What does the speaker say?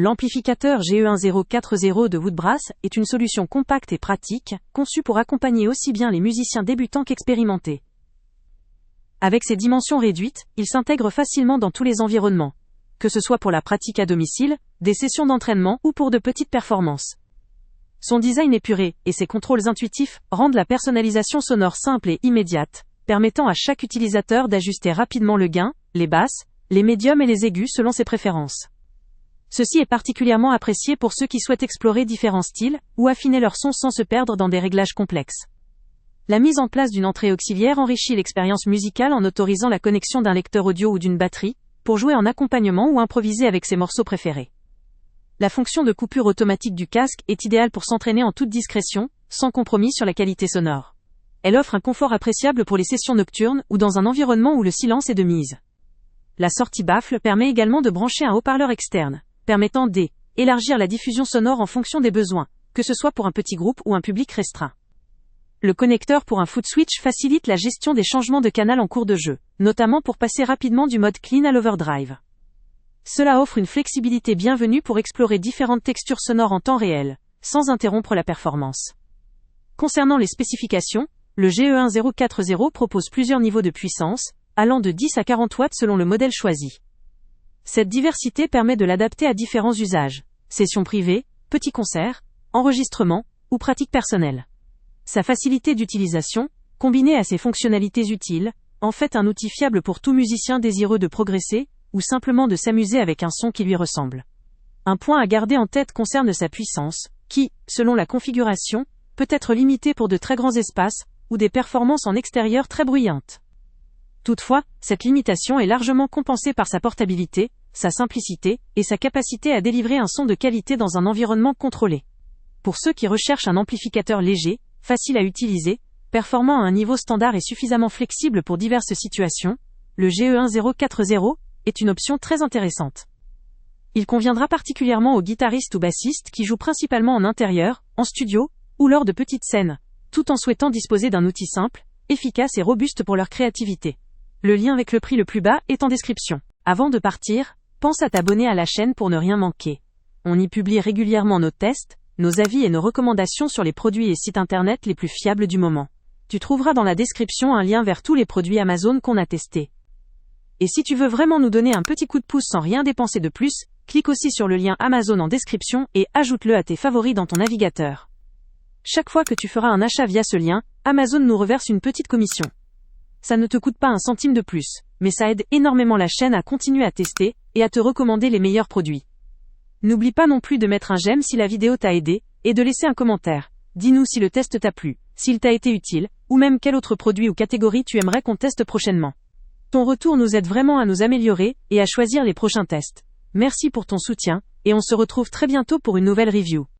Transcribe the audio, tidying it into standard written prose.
L'amplificateur GE1040 de Woodbrass est une solution compacte et pratique, conçue pour accompagner aussi bien les musiciens débutants qu'expérimentés. Avec ses dimensions réduites, il s'intègre facilement dans tous les environnements, que ce soit pour la pratique à domicile, des sessions d'entraînement ou pour de petites performances. Son design épuré et ses contrôles intuitifs rendent la personnalisation sonore simple et immédiate, permettant à chaque utilisateur d'ajuster rapidement le gain, les basses, les médiums et les aigus selon ses préférences. Ceci est particulièrement apprécié pour ceux qui souhaitent explorer différents styles ou affiner leur son sans se perdre dans des réglages complexes. La mise en place d'une entrée auxiliaire enrichit l'expérience musicale en autorisant la connexion d'un lecteur audio ou d'une batterie, pour jouer en accompagnement ou improviser avec ses morceaux préférés. La fonction de coupure automatique du casque est idéale pour s'entraîner en toute discrétion, sans compromis sur la qualité sonore. Elle offre un confort appréciable pour les sessions nocturnes ou dans un environnement où le silence est de mise. La sortie baffle permet également de brancher un haut-parleur externe, permettant d'élargir la diffusion sonore en fonction des besoins, que ce soit pour un petit groupe ou un public restreint. Le connecteur pour un foot switch facilite la gestion des changements de canal en cours de jeu, notamment pour passer rapidement du mode clean à l'overdrive. Cela offre une flexibilité bienvenue pour explorer différentes textures sonores en temps réel, sans interrompre la performance. Concernant les spécifications, le GE1040 propose plusieurs niveaux de puissance, allant de 10 à 40 watts selon le modèle choisi. Cette diversité permet de l'adapter à différents usages, sessions privées, petits concerts, enregistrements ou pratiques personnelles. Sa facilité d'utilisation, combinée à ses fonctionnalités utiles, en fait un outil fiable pour tout musicien désireux de progresser, ou simplement de s'amuser avec un son qui lui ressemble. Un point à garder en tête concerne sa puissance, qui, selon la configuration, peut être limitée pour de très grands espaces, ou des performances en extérieur très bruyantes. Toutefois, cette limitation est largement compensée par sa portabilité, sa simplicité, et sa capacité à délivrer un son de qualité dans un environnement contrôlé. Pour ceux qui recherchent un amplificateur léger, facile à utiliser, performant à un niveau standard et suffisamment flexible pour diverses situations, le GE1040 est une option très intéressante. Il conviendra particulièrement aux guitaristes ou bassistes qui jouent principalement en intérieur, en studio, ou lors de petites scènes, tout en souhaitant disposer d'un outil simple, efficace et robuste pour leur créativité. Le lien avec le prix le plus bas est en description. Avant de partir, pense à t'abonner à la chaîne pour ne rien manquer. On y publie régulièrement nos tests, nos avis et nos recommandations sur les produits et sites internet les plus fiables du moment. Tu trouveras dans la description un lien vers tous les produits Amazon qu'on a testés. Et si tu veux vraiment nous donner un petit coup de pouce sans rien dépenser de plus, clique aussi sur le lien Amazon en description et ajoute-le à tes favoris dans ton navigateur. Chaque fois que tu feras un achat via ce lien, Amazon nous reverse une petite commission. Ça ne te coûte pas un centime de plus, mais ça aide énormément la chaîne à continuer à tester et à te recommander les meilleurs produits. N'oublie pas non plus de mettre un j'aime si la vidéo t'a aidé, et de laisser un commentaire. Dis-nous si le test t'a plu, s'il t'a été utile, ou même quel autre produit ou catégorie tu aimerais qu'on teste prochainement. Ton retour nous aide vraiment à nous améliorer et à choisir les prochains tests. Merci pour ton soutien, et on se retrouve très bientôt pour une nouvelle review.